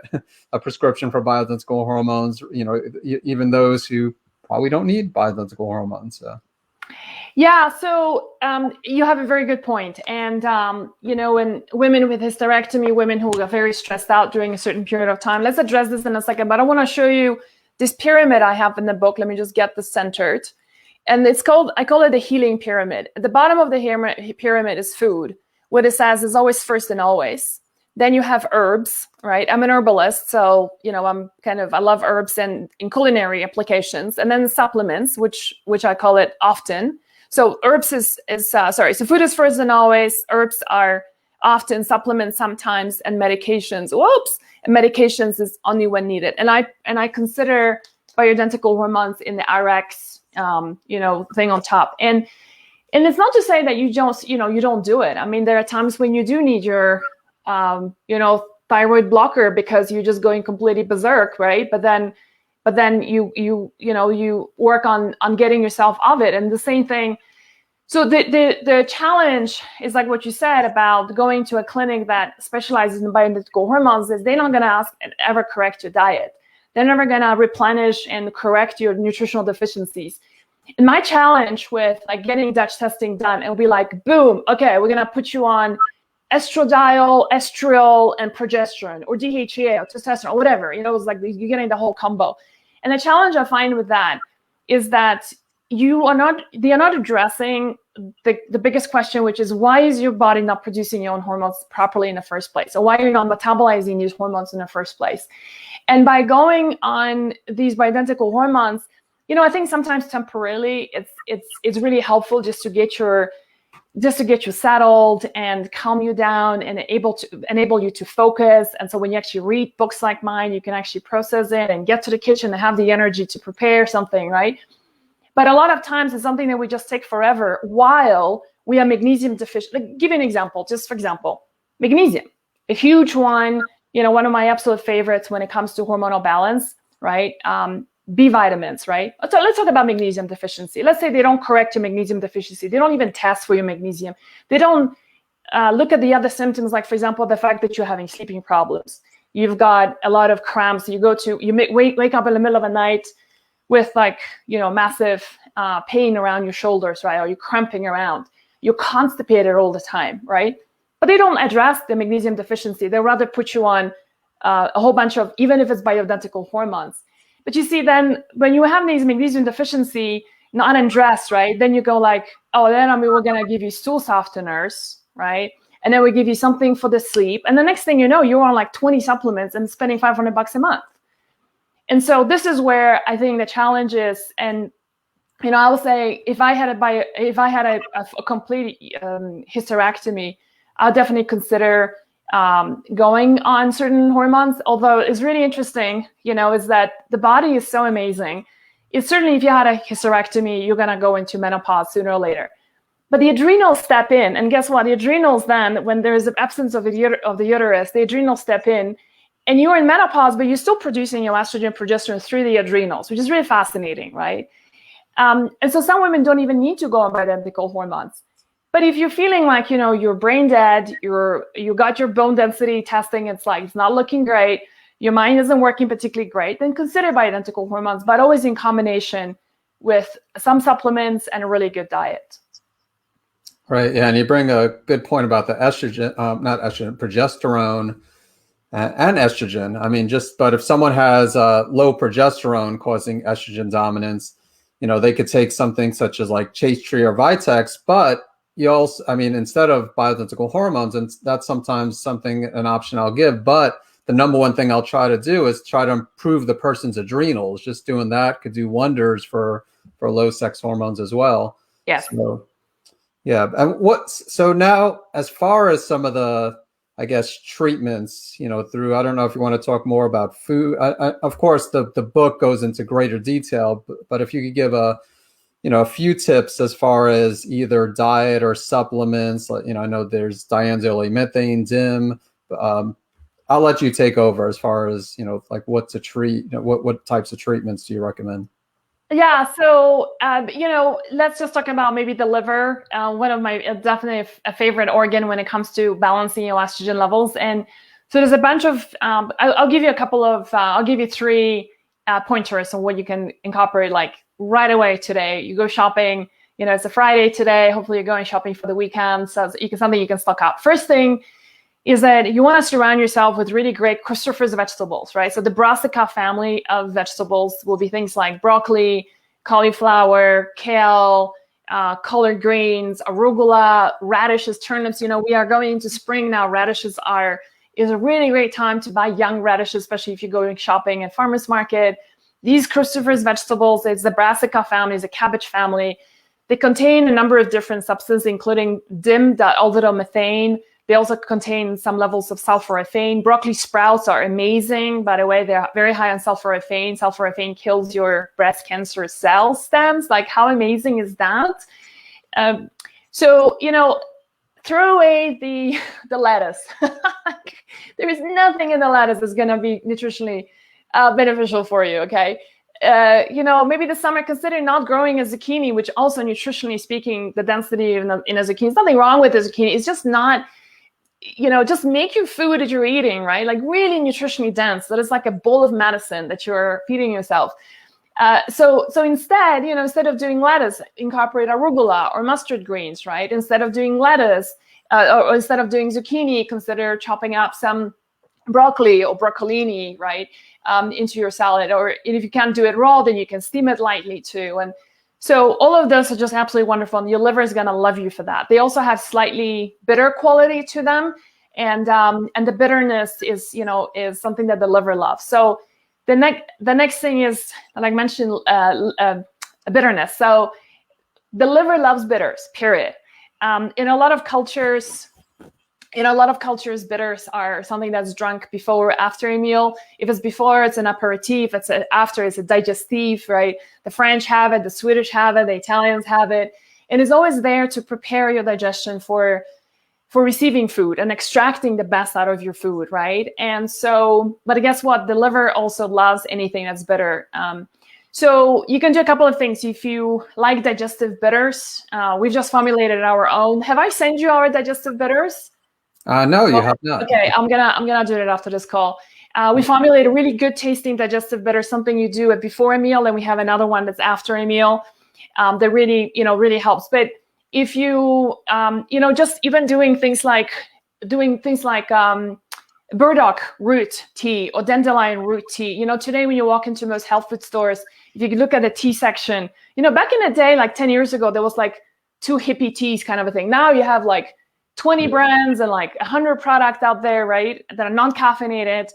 a prescription for bioidentical hormones, even those who probably don't need bioidentical hormones. So. Yeah, so you have a very good point. And, when women with hysterectomy, women who are very stressed out during a certain period of time, let's address this in a second, but I want to show you this pyramid I have in the book. Let me just get this centered. And I call it the healing pyramid. At the bottom of the pyramid is food. What it says is always first and always. Then you have herbs, right? I'm an herbalist, so, I love herbs and in culinary applications. And then supplements, which I call it often. So herbs so food is first and always, herbs are often, supplements sometimes, and medications. And medications is only when needed. And I consider bioidentical hormones in the RX, thing on top. And it's not to say that you don't do it. I mean, there are times when you do need your, thyroid blocker because you're just going completely berserk, right? But then you work on getting yourself off it. And the same thing. So the challenge is like what you said about going to a clinic that specializes in bioidentical hormones is they're not going to ever correct your diet. They're never going to replenish and correct your nutritional deficiencies. And my challenge with getting Dutch testing done, it'll be like, boom, okay, we're going to put you on estradiol, estriol, and progesterone, or DHEA, or testosterone, or whatever. It's like you're getting the whole combo. And the challenge I find with that is that they are not addressing the biggest question, which is, why is your body not producing your own hormones properly in the first place? Or why are you not metabolizing these hormones in the first place? And by going on these bioidentical hormones, I think sometimes temporarily it's really helpful just to get you settled and calm you down and enable you to focus. And so when you actually read books like mine, you can actually process it and get to the kitchen and have the energy to prepare something, right? But a lot of times it's something that we just take forever while we are magnesium deficient. Give you an example, just for example, magnesium, a huge one, one of my absolute favorites when it comes to hormonal balance, right? B vitamins, right? So let's talk about magnesium deficiency. Let's say they don't correct your magnesium deficiency. They don't even test for your magnesium. They don't look at the other symptoms, like, for example, the fact that you're having sleeping problems. You've got a lot of cramps. You wake up in the middle of the night with massive pain around your shoulders, right? Or you're cramping around. You're constipated all the time, right? But they don't address the magnesium deficiency. They rather put you on a whole bunch of, even if it's bioidentical hormones. But you see, then when you have these magnesium deficiency not addressed, right? Then you go like, we're going to give you stool softeners, right? And then we give you something for the sleep. And the next thing you know, you're on like 20 supplements and spending $500 a month. And so this is where I think the challenge is. And I will say, if I had a complete hysterectomy, I'll definitely consider going on certain hormones. Although it's really interesting, is that the body is so amazing. It's certainly, if you had a hysterectomy, you're gonna go into menopause sooner or later. But the adrenals step in, and guess what? The adrenals then, when there's an absence of the uterus, the adrenals step in, and you're in menopause, but you're still producing your estrogen, progesterone through the adrenals, which is really fascinating, right? And so some women don't even need to go on bioidentical hormones. But if you're feeling like, you're brain dead, you got your bone density testing, it's not looking great, your mind isn't working particularly great, then consider bioidentical hormones, but always in combination with some supplements and a really good diet. Right. Yeah. And you bring a good point about the estrogen, not estrogen, progesterone and estrogen. I mean, but if someone has low progesterone causing estrogen dominance, they could take something such as like Chase Tree or Vitex, but you also, instead of bioidentical hormones, and that's sometimes an option I'll give, but the number one thing I'll try to do is try to improve the person's adrenals. Just doing that could do wonders for low sex hormones as well. Yes. So, yeah. And so now, as far as some of the, I guess, treatments, through, I don't know if you want to talk more about food. Of course, the book goes into greater detail, but if you could give a few tips as far as either diet or supplements, I know there's diazoyl methane, DIM. I'll let you take over as far as, what to treat, what types of treatments do you recommend? Yeah, so, let's just talk about maybe the liver. One of my, definitely a favorite organ when it comes to balancing your estrogen levels. And so there's a bunch of, I'll give you I'll give you 3 pointers on what you can incorporate right away today. You go shopping, it's a Friday today. Hopefully you're going shopping for the weekend. So something you can stock up. First thing is that you want to surround yourself with really great cruciferous vegetables, right? So the brassica family of vegetables will be things like broccoli, cauliflower, kale, collard greens, arugula, radishes, turnips. We are going into spring now. Radishes is a really great time to buy young radishes, especially if you're going shopping at farmer's market. These cruciferous vegetables, it's the brassica family, it's a cabbage family. They contain a number of different substances, including DIM, aldolmethane. They also contain some levels of sulforaphane. Broccoli sprouts are amazing. By the way, they're very high on sulforaphane. Sulforaphane kills your breast cancer cell stems. How amazing is that? So, throw away the lettuce. There is nothing in the lettuce that's going to be nutritionally beneficial for you, okay? Maybe this summer consider not growing a zucchini, which also nutritionally speaking, the density in a zucchini, there's nothing wrong with the zucchini. It's just not, just make your food that you're eating, right? Really nutritionally dense. That is like a bowl of medicine that you're feeding yourself. So instead, instead of doing lettuce, incorporate arugula or mustard greens, right? Instead of doing lettuce, or instead of doing zucchini, consider chopping up some broccoli or broccolini, right, into your salad. Or if you can't do it raw, then you can steam it lightly too. And so all of those are just absolutely wonderful, and your liver is going to love you for that. They also have slightly bitter quality to them, and the bitterness is something that the liver loves. So the next thing is, like I mentioned, bitterness. So the liver loves bitters. Period. In a lot of cultures, bitters are something that's drunk before or after a meal. If it's before, it's an aperitif. If it's after, it's a digestif, right? The French have it, the Swedish have it, the Italians have it. And it's always there to prepare your digestion for receiving food and extracting the best out of your food, right? And so, but guess what? The liver also loves anything that's bitter. So you can do a couple of things. If you like digestive bitters, we've just formulated our own. Have I sent you our digestive bitters? No, you have not. Okay, I'm gonna do it after this call. We formulate a really good tasting digestive bitter, something you do it before a meal, and we have another one that's after a meal. That really helps. But if you just even doing things like burdock root tea or dandelion root tea. Today when you walk into most health food stores, if you look at the tea section, back in the day, like 10 years ago, there was like 2 hippie teas kind of a thing. Now you have like 20 brands and like 100 products out there, right, that are non-caffeinated.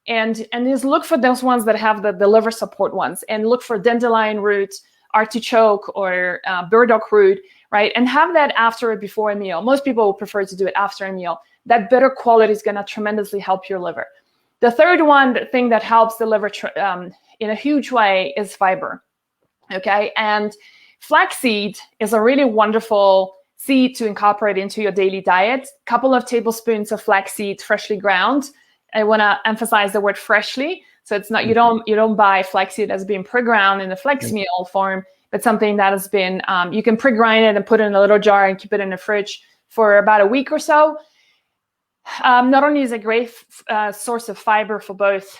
and just look for those ones that have the liver support ones, and look for dandelion root, artichoke, or burdock root, right? And have that after or before a meal. Most people will prefer to do it after a meal. That bitter quality is going to tremendously help your liver. The third one, the thing that helps the liver in a huge way, is fiber. Okay, and flaxseed is a really wonderful seed to incorporate into your daily diet. A couple of tablespoons of flaxseed, freshly ground. I want to emphasize the word freshly. So it's not, you don't buy flaxseed as being pre-ground in the flex meal form, but something that has been, you can pre-grind it and put it in a little jar and keep it in the fridge for about a week or so. Not only is it a great source of fiber for both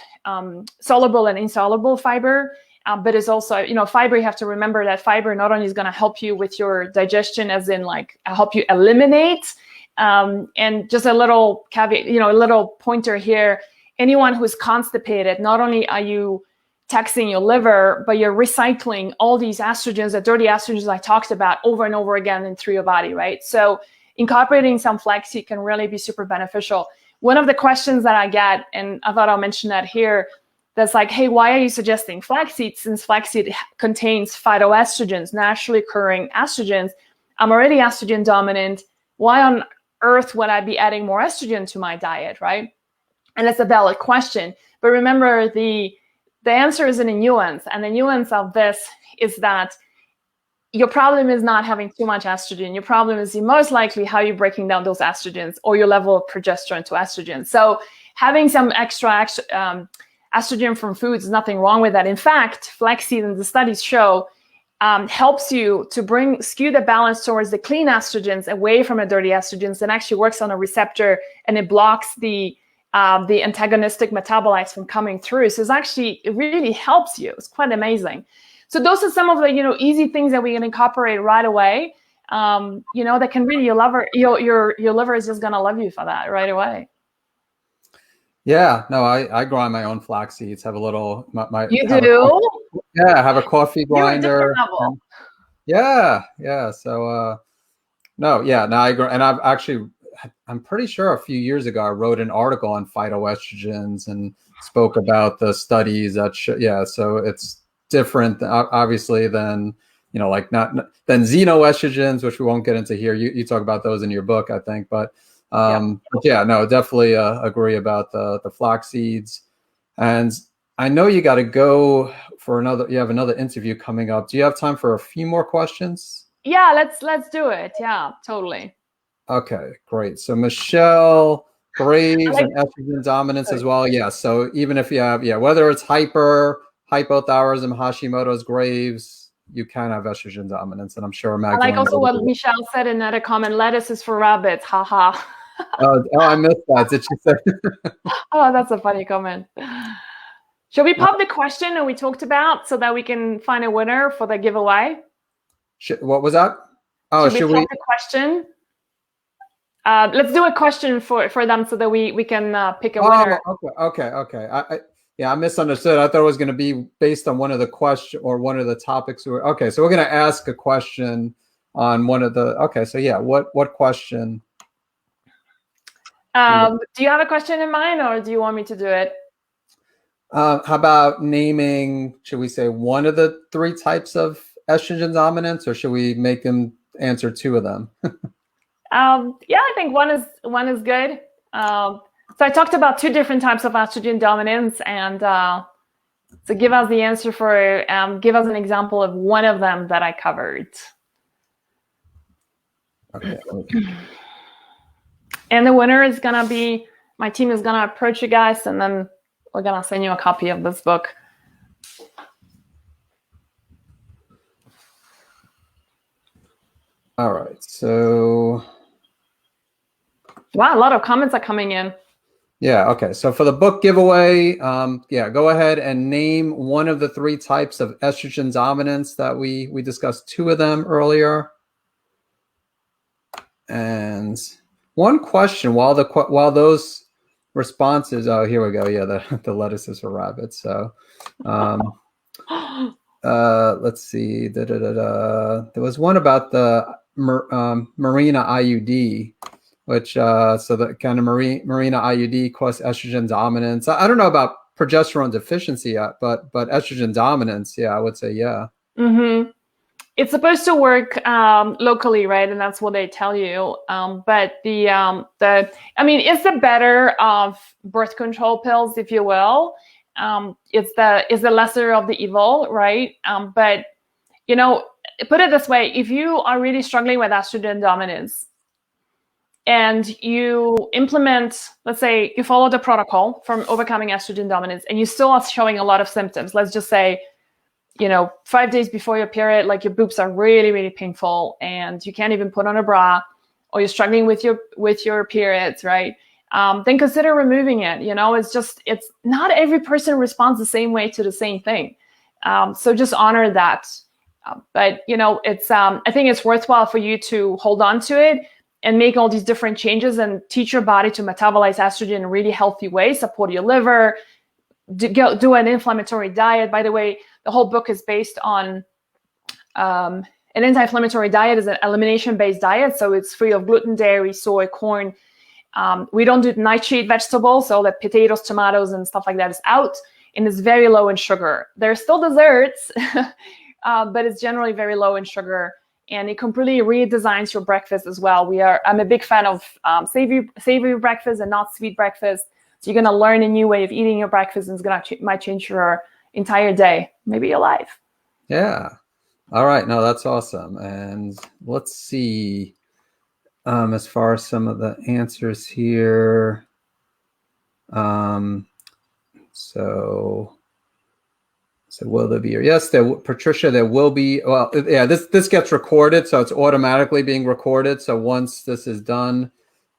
soluble and insoluble fiber, but it's also, fiber, you have to remember that fiber not only is going to help you with your digestion, as in like help you eliminate, and just a little caveat, a little pointer here, anyone who's constipated, not only are you taxing your liver, but you're recycling all these estrogens, the dirty estrogens I talked about, over and over again through your body, right? So incorporating some flaxseed can really be super beneficial. One of the questions that I get, and I thought I'll mention that here, that's like, hey, why are you suggesting flaxseed, since flaxseed contains phytoestrogens, naturally occurring estrogens? I'm already estrogen dominant. Why on earth would I be adding more estrogen to my diet, right? And it's a valid question. But remember, the answer is in a nuance. And the nuance of this is that your problem is not having too much estrogen. Your problem is most likely how you're breaking down those estrogens, or your level of progesterone to estrogen. So having some extra estrogen from foods, nothing wrong with that. In fact, flaxseed, and the studies show, helps you to skew the balance towards the clean estrogens away from the dirty estrogens, and actually works on a receptor, and it blocks the antagonistic metabolites from coming through. So it really helps you. It's quite amazing. So those are some of the easy things that we can incorporate right away. That can really, your liver is just gonna love you for that right away. Yeah, no, I grind my own flax seeds. Have a little You do? Yeah, have a coffee grinder. Yeah. So I'm pretty sure a few years ago I wrote an article on phytoestrogens and spoke about the studies that so it's different obviously than than xenoestrogens, which we won't get into here. You talk about those in your book, I think, but definitely agree about the flax seeds. And I know you got to go for you have another interview coming up. Do you have time for a few more questions? Yeah, let's do it. Yeah, totally. Okay, great. So Michelle, Graves and estrogen dominance as well. Yeah. So even if you have, whether it's hypothyroidism, Hashimoto's, Graves, you can have estrogen dominance. And I'm sure Magdalena. I like also what Michelle said in another comment, lettuce is for rabbits. Haha. Oh, I missed that. Did she say? Oh, that's a funny comment. Shall we pop the question that we talked about so that we can find a winner for the giveaway? What was that? Oh, should we pop the question? Let's do a question for them so that we can pick a winner. Okay. I misunderstood. I thought it was going to be based on one of the question or one of the topics. Okay, so we're going to ask a question on one of the. Okay, so what question? Do you have a question in mind, or do you want me to do it? How about naming, should we say, one of the three types of estrogen dominance, or should we make them answer two of them? I think one is good. So I talked about two different types of estrogen dominance, and so give us the answer for, give us an example of one of them that I covered. Okay. And the winner is going to be, my team is going to approach you guys, and then we're going to send you a copy of this book. All right. So. Wow, a lot of comments are coming in. Yeah. Okay. So for the book giveaway, go ahead and name one of the three types of estrogen dominance that we discussed, two of them earlier. And one question while those responses. Oh, here we go. Yeah, the lettuce is for rabbits. So, let's see. There was one about the Mirena IUD. which so the kind of Mirena IUD causes estrogen dominance. I don't know about progesterone deficiency yet, but estrogen dominance, yeah, I would say yeah. Mm-hmm. It's supposed to work locally, right? And that's what they tell you. But it's the better of birth control pills, if you will. It's the lesser of the evil, right? But put it this way: if you are really struggling with estrogen dominance, and you implement, let's say, you follow the protocol from overcoming estrogen dominance, and you still are showing a lot of symptoms. Let's just say, 5 days before your period, like your boobs are really, really painful and you can't even put on a bra, or you're struggling with your periods, right? Then consider removing it. It's not every person responds the same way to the same thing. So just honor that. But I think it's worthwhile for you to hold on to it and make all these different changes and teach your body to metabolize estrogen in a really healthy way, support your liver, do an inflammatory diet. By the way, the whole book is based on an anti-inflammatory diet is an elimination-based diet. So it's free of gluten, dairy, soy, corn. We don't do nightshade vegetables, so the potatoes, tomatoes, and stuff like that is out, and it's very low in sugar. There's still desserts, but it's generally very low in sugar, and it completely redesigns your breakfast as well. I'm a big fan of savory breakfast and not sweet breakfast. So you're going to learn a new way of eating your breakfast, and it's might change your entire day, maybe your life. Yeah. All right. No, that's awesome. And let's see, as far as some of the answers here. So will there be? Yes, Patricia, there will be. Well, yeah, this gets recorded, so it's automatically being recorded. So once this is done,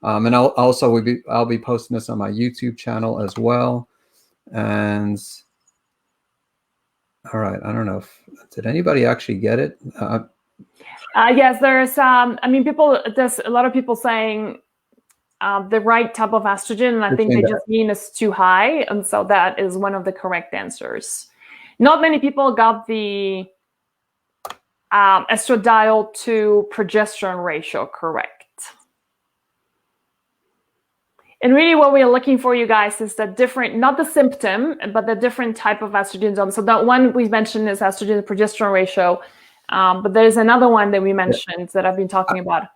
and I'll be posting this on my YouTube channel as well. And all right, I don't know did anybody actually get it? Yes, there's there's a lot of people saying the right type of estrogen, and I think they just mean it's too high, and so that is one of the correct answers. Not many people got the estradiol to progesterone ratio correct. And really what we're looking for, you guys, is the different, not the symptom, but the different type of estrogen. So that one we mentioned is estrogen to progesterone ratio. But there's another one that we mentioned that I've been talking about.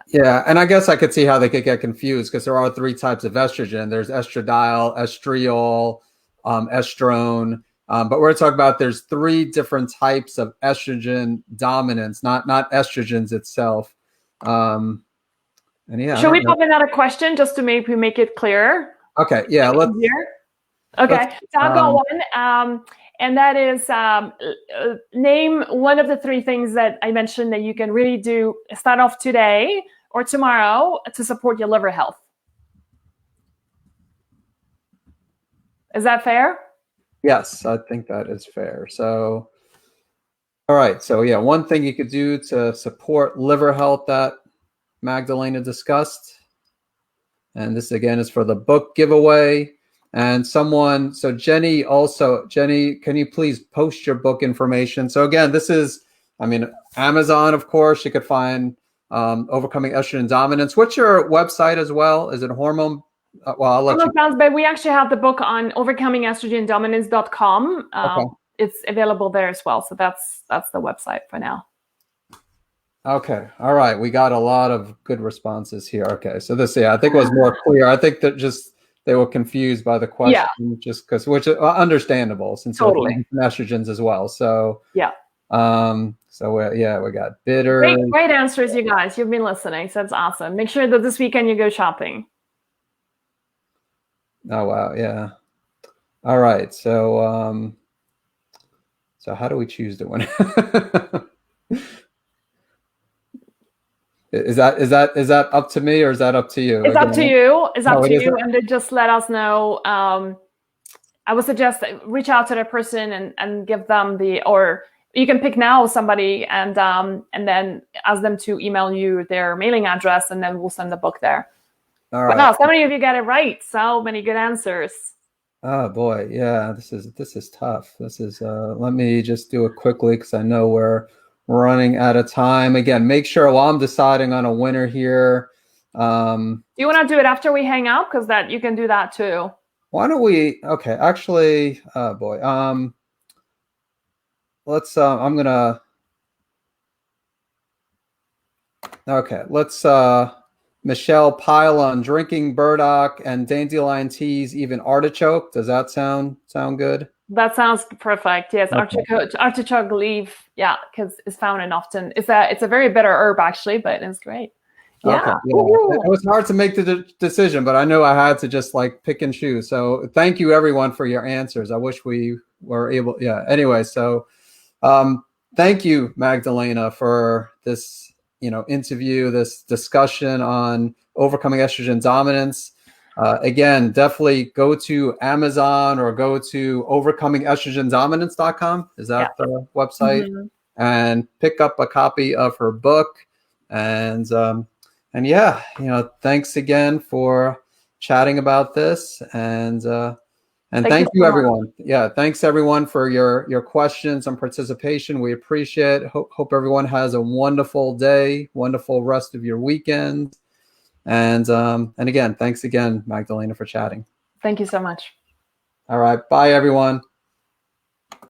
Yeah, and I guess I could see how they could get confused because there are 3 types of estrogen. There's estradiol, estriol, estrone. But we're talking about there's 3 different types of estrogen dominance, not estrogens itself. And yeah, should we pop another question just to maybe make it clearer? Okay, yeah, let's. Okay, so I've got one, and that is name one of the 3 things that I mentioned that you can really do, start off today or tomorrow to support your liver health. Is that fair? Yes, I think that is fair. So, all right. So yeah, one thing you could do to support liver health that Magdalena discussed. And this again is for the book giveaway. And Jenny, can you please post your book information? So again, this is, Amazon, of course, you could find Overcoming Estrogen Dominance. What's your website as well? Is it hormone? Well, I'll let you. But we actually have the book on overcomingestrogendominance.com. Okay. It's available there as well. So that's the website for now. Okay. All right. We got a lot of good responses here. Okay. So this, I think was more clear. I think that they were confused by the question, just because, which is understandable since totally estrogens as well. So yeah. So we got bitter. Great answers, you guys. You've been listening, so that's awesome. Make sure that this weekend you go shopping. Oh wow, yeah. All right. So how do we choose the winner? Is that up to me or is that up to you? It's up to you. It's up to you. And then just let us know. I would suggest reach out to the person and give them or you can pick now somebody and then ask them to email you their mailing address, and then we'll send the book there. All right. Wow, so many of you got it right. So many good answers. Oh boy, yeah. This is tough. This is. Let me just do it quickly because I know we're running out of time. Again, make sure while I'm deciding on a winner here, Do you want to do it after we hang up? Because that you can do that too. Why don't we? Okay, actually, oh boy. Let's. I'm gonna. Okay, let's. Michelle pile on drinking burdock and dandelion teas, even artichoke. Does that sound good? That sounds perfect. Yes, okay. Artichoke leaf. Yeah, because it's found in often. It's a very bitter herb actually, but it's great. Yeah. Okay. Yeah. It was hard to make the decision, but I knew I had to just like pick and choose. So thank you everyone for your answers. I wish we were able. Yeah. Anyway, so thank you, Magdalena, for this interview, this discussion on overcoming estrogen dominance. Again, definitely go to Amazon or go to overcomingestроgendominance.com. Is that the website? Mm-hmm. And pick up a copy of her book. And yeah, thanks again for chatting about this. And thank you everyone. Yeah, thanks everyone for your questions and participation. We appreciate it. Hope everyone has a wonderful day, wonderful rest of your weekend. And again, thanks again, Magdalena, for chatting. Thank you so much. All right. Bye, everyone.